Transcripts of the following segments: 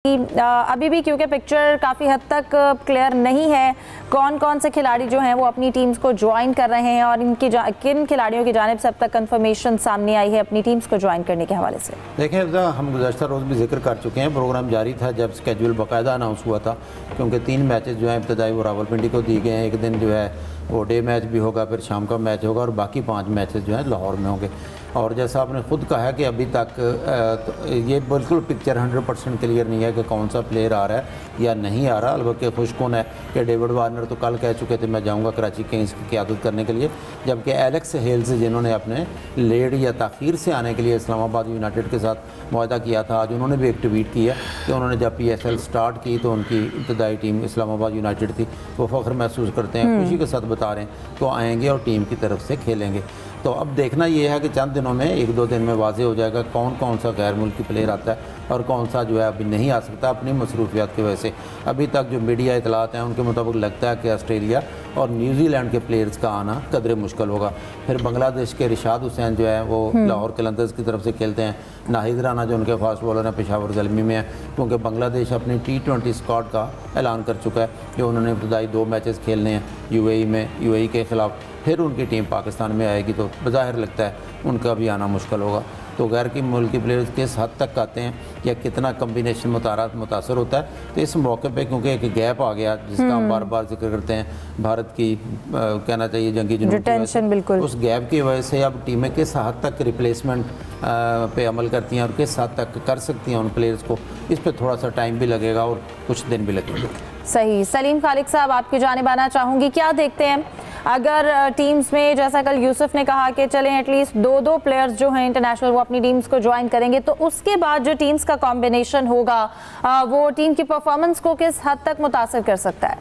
अभी भी क्योंकि पिक्चर काफ़ी हद तक क्लियर नहीं है, कौन कौन से खिलाड़ी जो हैं वो अपनी टीम्स को ज्वाइन कर रहे हैं और इनकी किन खिलाड़ियों की जानिब से अब तक कंफर्मेशन सामने आई है अपनी टीम्स को ज्वाइन करने के हवाले से। देखें, हम गुज़श्ता रोज़ भी जिक्र कर चुके हैं, प्रोग्राम जारी था जब स्केड्यूल बाकायदा अनाउंस हुआ था, क्योंकि 3 मैचेस जो हैं इब्तदाई वो रावलपिंडी को दिए गए हैं। एक दिन जो है वो डे मैच भी होगा, फिर शाम का मैच होगा और बाकी 5 मैचेस जो हैं लाहौर में होंगे। और जैसा आपने ख़ुद कहा है कि अभी तक ये बिल्कुल पिक्चर 100% क्लियर नहीं है कि कौन सा प्लेयर आ रहा है या नहीं आ रहा। अलबत्ते खुशकुन है कि डेविड वार्नर तो कल कह चुके थे मैं जाऊंगा कराची किंग्स की क़यादत करने के लिए, जबकि एलेक्स हेल्स जिन्होंने अपने लेट या ताख़ीर से आने के लिए इस्लामाबाद यूनाइटेड के साथ मुआहदा किया था, आज उन्होंने भी एक ट्वीट किया कि उन्होंने जब PSL स्टार्ट की तो उनकी इब्तदाई टीम इस्लामाबाद यूनाइटेड थी। वो फ़ख्र महसूस करते हैं, खुशी के साथ बता रहे हैं तो आएँगे और टीम की तरफ से खेलेंगे। तो अब देखना ये है कि चंद दिनों में 1-2 दिन में वाज़ेह हो जाएगा कौन कौन सा गैर मुल्की प्लेयर आता है और कौन सा जो है अभी नहीं आ सकता अपनी मसरूफियात की वजह से। अभी तक जो मीडिया इतलात हैं उनके मुताबिक लगता है कि ऑस्ट्रेलिया और न्यूजीलैंड के प्लेयर्स का आना कदरे मुश्किल होगा। फिर बांग्लादेश के रिशाद हुसैन जो है वो लाहौर कलंदर्स की तरफ से खेलते हैं। नाहिद राना जो उनके फास्ट बॉलर हैं पेशावर ज़ल्मी में हैं, क्योंकि बांग्लादेश अपनी T20 स्क्वाड का ऐलान कर चुका है कि उन्होंने इब्तदाई 2 मैचेस खेलने हैं UAE में, UAE के ख़िलाफ़। फिर उनकी टीम पाकिस्तान में आएगी तो बज़ाहिर लगता है उनका भी आना मुश्किल होगा। तो गैर की मुल्की प्लेयर्स किस हद तक आते हैं या कितना कम्बिनेशन मुतासर होता है, तो इस मौके पे क्योंकि एक गैप आ गया जिसका हम बार बार जिक्र करते हैं, भारत की कहना चाहिए जंगी जुनून, उस गैप की वजह से अब टीमें किस हद तक रिप्लेसमेंट पे अमल करती हैं और किस हद तक कर सकती हैं उन प्लेयर्स को, इस पर थोड़ा सा टाइम भी लगेगा और कुछ दिन भी लगेंगे। सही। सलीम खालिक साहब, आपकी जानिब आना चाहूँगी, क्या देखते हैं अगर टीम्स में जैसा कल यूसुफ ने कहा कि चलें एटलीस्ट 2-2 प्लेयर्स जो हैं इंटरनेशनल वो अपनी टीम्स को ज्वाइन करेंगे, तो उसके बाद जो टीम्स का कॉम्बिनेशन होगा वो टीम की परफॉर्मेंस को किस हद तक मुतासर कर सकता है?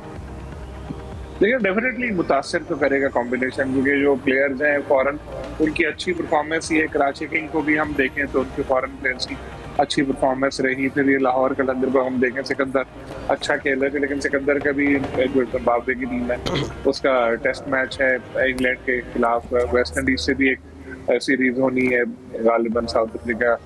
देखिए, डेफिनेटली मुतासर तो करेगा कॉम्बिनेशन, क्योंकि जो प्लेयर्स हैं फॉरन उनकी अच्छी परफॉर्मेंस ही है। कराची किंग को भी हम देखें तो उनके फॉरन प्लेयर्स की अच्छी परफॉर्मेंस रही। फिर ये लाहौर कलंदर को हम देखें, सिकंदर अच्छा खेल रहे थे, लेकिन सिकंदर का भी जो जिम्बाब्वे की टीम है उसका टेस्ट मैच है इंग्लैंड के खिलाफ। वेस्ट इंडीज से भी एक सीरीज होनी है गालिबन साउथ अफ्रीका।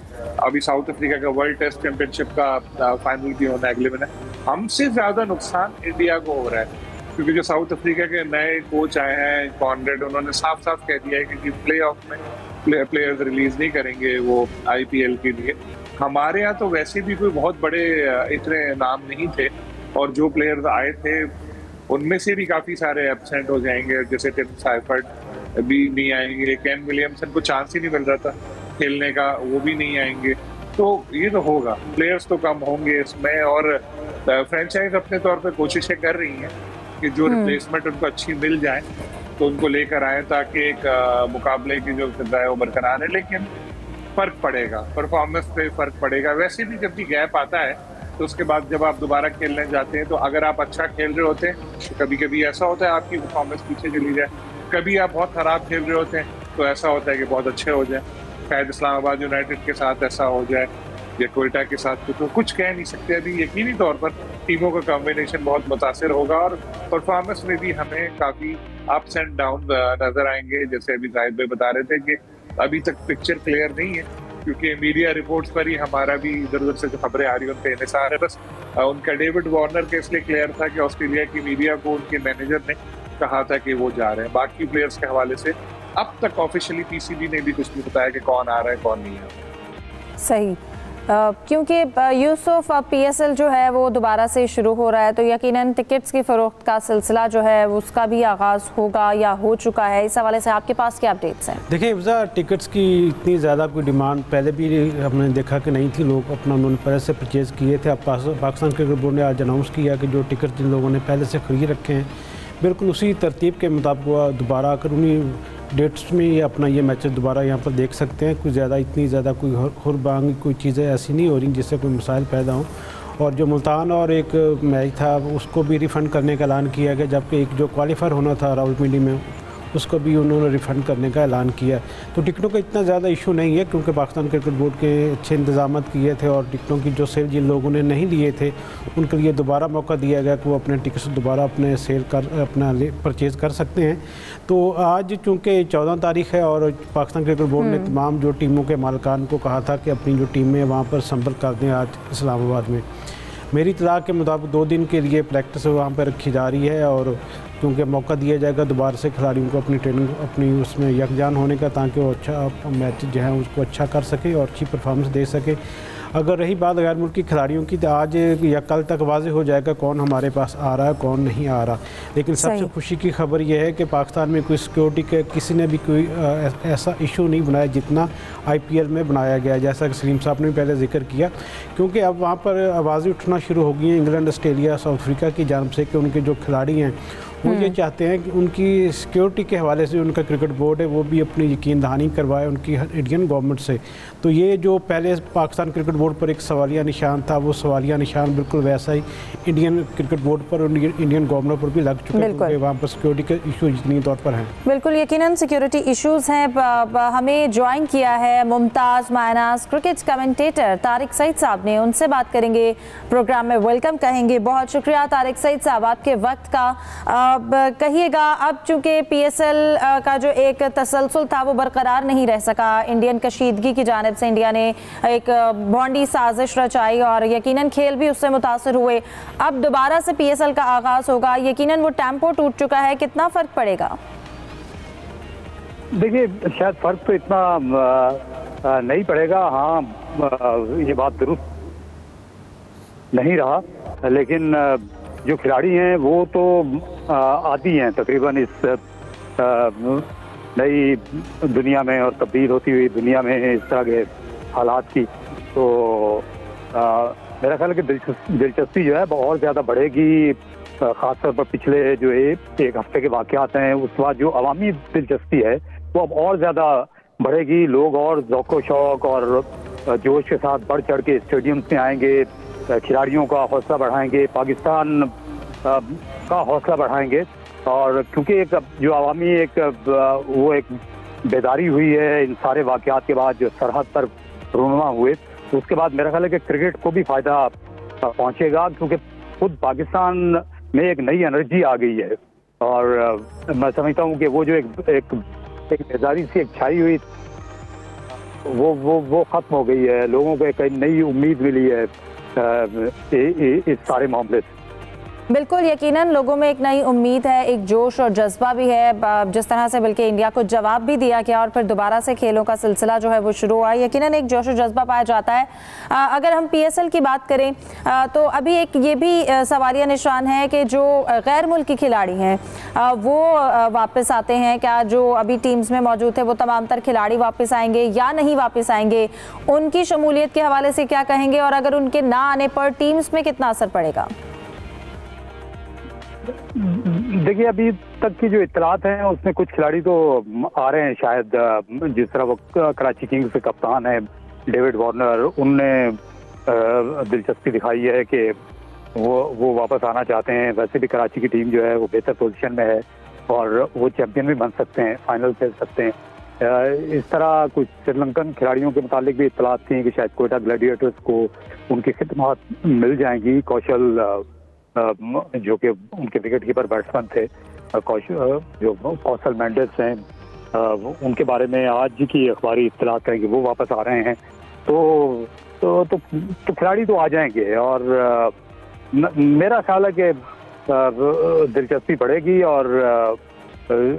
अभी साउथ अफ्रीका का वर्ल्ड टेस्ट चैंपियनशिप का फाइनल भी होना है अगले महीने। हमसे ज्यादा नुकसान इंडिया को हो रहा है, क्योंकि जो साउथ अफ्रीका के नए कोच आए हैं कॉनरेड, उन्होंने साफ साफ कह दिया है कि प्ले ऑफ में प्लेयर्स रिलीज नहीं करेंगे वो IPL के लिए। हमारे यहाँ तो वैसे भी कोई बहुत बड़े इतने नाम नहीं थे, और जो प्लेयर्स आए थे उनमें से भी काफी सारे एब्सेंट हो जाएंगे, जैसे टिम साइफर्ट भी नहीं आएंगे, केन विलियमसन को चांस ही नहीं मिल रहा था खेलने का, वो भी नहीं आएंगे। तो ये तो होगा, प्लेयर्स तो कम होंगे इसमें, और फ्रेंचाइज अपने तौर पर कोशिशें कर रही हैं कि जो रिप्लेसमेंट उनको अच्छी मिल जाए तो उनको लेकर आए, ताकि एक मुकाबले की जो फिजा है वो बरकरार है। लेकिन फर्क पड़ेगा, परफॉर्मेंस पे फर्क पड़ेगा। वैसे भी जब भी गैप आता है तो उसके बाद जब आप दोबारा खेलने जाते हैं, तो अगर आप अच्छा खेल रहे होते हैं तो कभी कभी ऐसा होता है आपकी परफॉर्मेंस पीछे चली जाए, कभी आप बहुत खराब खेल रहे होते हैं तो ऐसा होता है कि बहुत अच्छे हो जाए। शायद इस्लामाबाद यूनाइटेड के साथ ऐसा हो जाए या कोयटा के साथ, तो कुछ कह नहीं सकते अभी। यकीनी तौर पर टीमों का कॉम्बिनेशन बहुत मुतासिर होगा और परफॉर्मेंस में भी हमें काफ़ी अप्स एंड डाउन नजर आएंगे। जैसे अभी जाहिद भाई बता रहे थे कि अभी तक पिक्चर क्लियर नहीं है, क्योंकि मीडिया रिपोर्ट्स पर ही हमारा भी इधर उधर से जो खबरें आ रही है उन पर इंहिसार है। बस उनका डेविड वार्नर के इसलिए क्लियर था कि ऑस्ट्रेलिया की मीडिया को उनके मैनेजर ने कहा था कि वो जा रहे हैं। बाकी प्लेयर्स के हवाले से अब तक ऑफिशियली PCB ने भी कुछ नहीं बताया कि कौन आ रहा है कौन नहीं आ रहा। सही। क्योंकि यूसुफ अब PSL जो है वो दोबारा से शुरू हो रहा है, तो यकीनन टिकट्स की फ़रोख्त का सिलसिला जो है उसका भी आगाज़ होगा या हो चुका है। इस हवाले से आपके पास क्या अपडेट्स हैं? देखिए इफ्ज़ा, टिकट्स की इतनी ज़्यादा कोई डिमांड पहले भी हमने देखा कि नहीं थी, लोग अपना उन्होंने पहले से परचेज़ किए थे। अब पाकिस्तान क्रिकेट बोर्ड ने आज अनाउंस किया कि जो टिकट जिन लोगों ने पहले से ख़रीद रखे हैं बिल्कुल उसी तरतीब के मुताबिक दोबारा आकर उन्हीं डेट्स में ये अपना ये मैच दोबारा यहाँ पर देख सकते हैं। कुछ ज़्यादा इतनी ज़्यादा कोई हुरबांग कोई चीज़ें ऐसी नहीं हो रही जिससे कोई मसाइल पैदा हों। और जो मुल्तान और एक मैच था उसको भी रिफ़ंड करने का ऐलान किया गया, जबकि एक जो क्वालिफायर होना था रावलपिंडी में उसको भी उन्होंने रिफ़ंड करने का ऐलान किया। तो टिकटों का इतना ज़्यादा इशू नहीं है, क्योंकि पाकिस्तान क्रिकेट बोर्ड के अच्छे इंतजाम किए थे और टिकटों की जो सेल जिन लोगों ने नहीं लिए थे उनके लिए दोबारा मौका दिया गया कि वो अपने टिकट्स दोबारा अपने सेल कर अपना परचेज़ कर सकते हैं। तो आज चूँकि 14 तारीख है और पाकिस्तान क्रिकेट बोर्ड ने तमाम जो टीमों के मालिकान को कहा था कि अपनी जो टीमें वहाँ पर संपर्क कर दें आज इस्लामाबाद में। मेरी इत्तला के मुताबिक 2 दिन के लिए प्रैक्टिस वहाँ पर रखी जा रही है, और क्योंकि मौका दिया जाएगा दोबारा से खिलाड़ियों को अपनी ट्रेनिंग अपनी उसमें यकजान होने का, ताकि वो अच्छा मैच जो है उसको अच्छा कर सके और अच्छी परफॉर्मेंस दे सके। अगर रही बात गैर मुल्की खिलाड़ियों की, तो आज या कल तक वाज़े हो जाएगा कौन हमारे पास आ रहा है कौन नहीं आ रहा। लेकिन सबसे खुशी की खबर यह है कि पाकिस्तान में कोई सिक्योरिटी के किसी ने भी कोई ऐसा इशू नहीं बनाया जितना IPL में बनाया गया, जैसा कि सलीम साहब ने पहले जिक्र किया। क्योंकि अब वहाँ पर आवाज़ें उठना शुरू हो गई हैं इंग्लैंड, ऑस्ट्रेलिया, साउथ अफ्रीका की जानब से कि उनके जो खिलाड़ी हैं वो ये चाहते हैं कि उनकी सिक्योरिटी के हवाले से उनका क्रिकेट बोर्ड है वो भी अपनी यकीन दहानी करवाए उनकी इंडियन गवर्नमेंट से। तो ये जो पहले पाकिस्तान क्रिकेट बोर्ड पर एक सवालिया निशान था, वो सवालिया निशान बिल्कुल वैसा ही इंडियन क्रिकेट बोर्ड पर और इंडियन गवर्नर पर भी लग चुका है, क्योंकि वहाँ पर सिक्योरिटी के इशू यकीनी तौर पर हैं। बिल्कुल यकीनन सिक्योरिटी इशूज़ हैं। हमें ज्वाइन किया है मुमताज़ मायनास क्रिकेट कमेंटेटर तारिक सईद साहब ने, उनसे बात करेंगे, प्रोग्राम में वेलकम कहेंगे। बहुत शुक्रिया तारिक सईद साहब आपके वक्त का। कहिएगा, अब चूंकि PSL का जो एक तसलसल था वो बरकरार नहीं रह सका, इंडियन कशीदगी की जानिब से इंडिया ने एक भौंडी साजिश रचाई और यकीनन खेल भी उससे मुतासर हुए। अब दोबारा से PSL का आगाज होगा, यकीनन वो टेम्पो टूट चुका है, कितना फ़र्क पड़ेगा? देखिए, शायद फ़र्क तो इतना नहीं पड़ेगा। हाँ, ये बात दुरुस्त नहीं रहा, लेकिन जो खिलाड़ी हैं वो तो आदी हैं तकरीबन इस नई दुनिया में और तब्दील होती हुई दुनिया में इस तरह के हालात की। तो मेरा ख्याल है कि दिलचस्पी जो है बहुत ज़्यादा बढ़ेगी, ख़ासतौर पर पिछले जो एक हफ्ते के वाक़यात हैं उस बाद जो अवामी दिलचस्पी है वो अब और ज़्यादा बढ़ेगी। लोग और ज़ौक़ शौक़ और जोश के साथ बढ़ चढ़ के स्टेडियम में आएंगे, खिलाड़ियों का हौसला बढ़ाएंगे, पाकिस्तान का हौसला बढ़ाएंगे। और क्योंकि एक जो अवामी वो एक बेदारी हुई है इन सारे वाक़यात के बाद, जो सरहद पर रूनुमा हुए, तो उसके बाद मेरा ख्याल है कि क्रिकेट को भी फ़ायदा पहुंचेगा, क्योंकि खुद पाकिस्तान में एक नई एनर्जी आ गई है। और मैं समझता हूं कि वो जो एक बेदारी सी एक छाई हुई वो ख़त्म हो गई है। लोगों को एक नई उम्मीद मिली है इस सारे मामले से। बिल्कुल यकीनन लोगों में एक नई उम्मीद है, एक जोश और जज्बा भी है, जिस तरह से बल्कि इंडिया को जवाब भी दिया गया और फिर दोबारा से खेलों का सिलसिला जो है वो शुरू हुआ, यकीनन एक जोश और जज्बा पाया जाता है। अगर हम PSL की बात करें तो अभी एक ये भी सवालिया निशान है कि जो गैर मुल्की खिलाड़ी हैं वो वापस आते हैं क्या? जो अभी टीम्स में मौजूद थे वो तमाम तर खिलाड़ी वापस आएंगे या नहीं वापस आएंगे? उनकी शमूलियत के हवाले से क्या कहेंगे, और अगर उनके ना आने पर टीम्स में कितना असर पड़ेगा? देखिए, अभी तक की जो इत्तलात हैं उसमें कुछ खिलाड़ी तो आ रहे हैं, शायद जिस तरह वो कराची किंग्स के कप्तान है डेविड वार्नर, उनने दिलचस्पी दिखाई है कि वो वापस आना चाहते हैं। वैसे भी कराची की टीम जो है वो बेहतर पोजीशन में है और वो चैंपियन भी बन सकते हैं, फाइनल खेल सकते हैं। इस तरह कुछ श्रीलंकन खिलाड़ियों के मुतालिक भी इत्तलात थी कि शायद कोयटा ग्लैडिएटर्स को उनकी खिदमत मिल जाएंगी। कौशल जो कि उनके विकेट कीपर बैट्समैन थे, जो कौशल मेंडेस हैं, उनके बारे में आज की अखबारी इत्तलात है कि वो वापस आ रहे हैं। तो खिलाड़ी तो आ जाएंगे और मेरा ख्याल है कि दिलचस्पी बढ़ेगी और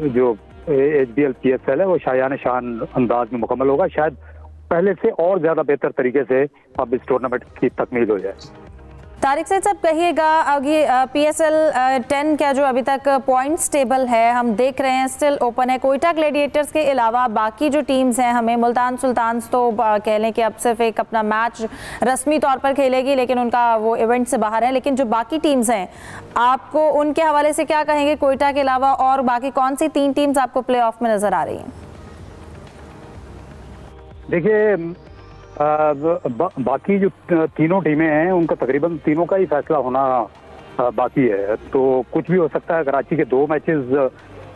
जो HBL PSL है वो शायान शान अंदाज में मुकम्मल होगा। शायद पहले से और ज़्यादा बेहतर तरीके से अब इस टूर्नामेंट की तकमील हो जाए। तारिक सईद साहब कहिएगा, आगे PSL 10 का जो अभी तक पॉइंट्स टेबल है हम देख रहे हैं स्टिल ओपन है। कोयटा ग्लैडिएटर्स के अलावा बाकी जो टीम्स हैं, हमें मुल्तान सुल्तान्स तो कह लें कि अब सिर्फ एक अपना मैच रस्मी तौर पर खेलेगी, लेकिन उनका वो इवेंट से बाहर है। लेकिन जो बाकी टीम्स हैं, आपको उनके हवाले से क्या कहेंगे? कोयटा के अलावा और बाकी कौन सी 3 टीम्स आपको प्ले ऑफ में नजर आ रही हैं? देखिए, बाकी जो तीनों टीमें हैं उनका तकरीबन तीनों का ही फैसला होना बाकी है। तो कुछ भी हो सकता है। कराची के 2 मैचेस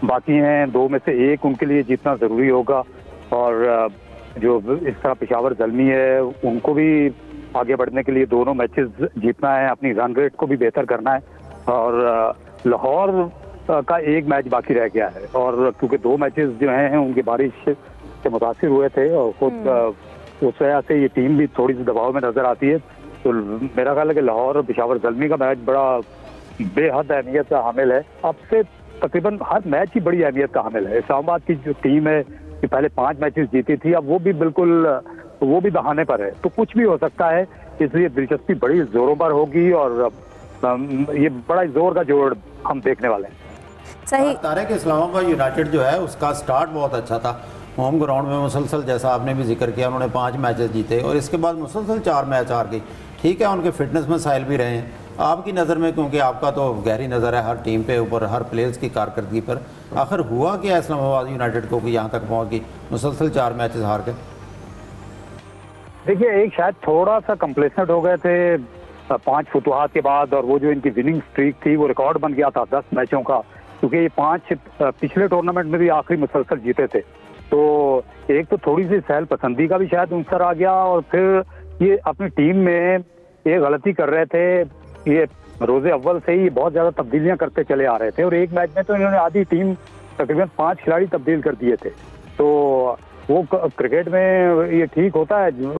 बाकी हैं, 2 में से 1 उनके लिए जीतना ज़रूरी होगा। और जो इस तरह पेशावर ज़ल्मी है उनको भी आगे बढ़ने के लिए दोनों मैचेस जीतना है, अपनी रन रेट को भी बेहतर करना है। और लाहौर का 1 मैच बाकी रह गया है और क्योंकि 2 मैचेस जो हैं उनकी बारिश से मुतासिर हुए थे और खुद उस वजह से ये टीम भी थोड़ी सी दबाव में नजर आती है। तो मेरा ख्याल है कि लाहौर और पेशावर ज़ल्मी का मैच बड़ा बेहद अहमियत का हामिल है। अब से तकरीबन हर मैच ही बड़ी अहमियत का हामिल है। इस्लामाबाद की जो टीम है कि पहले 5 मैचेस जीती थी, अब वो भी बिल्कुल वो भी बहाने पर है, तो कुछ भी हो सकता है। इसलिए दिलचस्पी बड़ी जोरों पर होगी और ये बड़ा जोर का जोड़ हम देखने वाले हैं। सही। तारिक, इस्लामाबाद यूनाइटेड जो है उसका स्टार्ट बहुत अच्छा था, होम ग्राउंड में मुसलसल, जैसा आपने भी जिक्र किया, उन्होंने 5 मैचेस जीते और इसके बाद मुसलसल 4 मैच हार गई। ठीक है, उनके फिटनेस मसाइल भी रहे हैं। आपकी नज़र में, क्योंकि आपका तो गहरी नज़र है हर टीम पे ऊपर, हर प्लेयर्स की कारकर्दगी पर, आखिर हुआ क्या इस्लामाबाद यूनाइटेड को कि यहाँ तक पहुँच गई, मुसलसल 4 मैचेस हार गए? देखिए, एक शायद थोड़ा सा कंप्लेसेंट हो गए थे 5 फुतुहात के बाद, और वो जो इनकी विनिंग स्ट्रीक थी वो रिकॉर्ड बन गया था 10 मैचों का, क्योंकि ये 5 पिछले टूर्नामेंट में भी आखिरी मुसलसल जीते थे। तो एक तो थोड़ी सी सहल पसंदी का भी शायद उनसर आ गया, और फिर ये अपनी टीम में ये गलती कर रहे थे, ये रोजे अव्वल से ही बहुत ज़्यादा तब्दीलियां करते चले आ रहे थे, और एक मैच में तो इन्होंने आधी टीम तकरीबन 5 खिलाड़ी तब्दील कर दिए थे। तो वो क्रिकेट में ये ठीक होता है,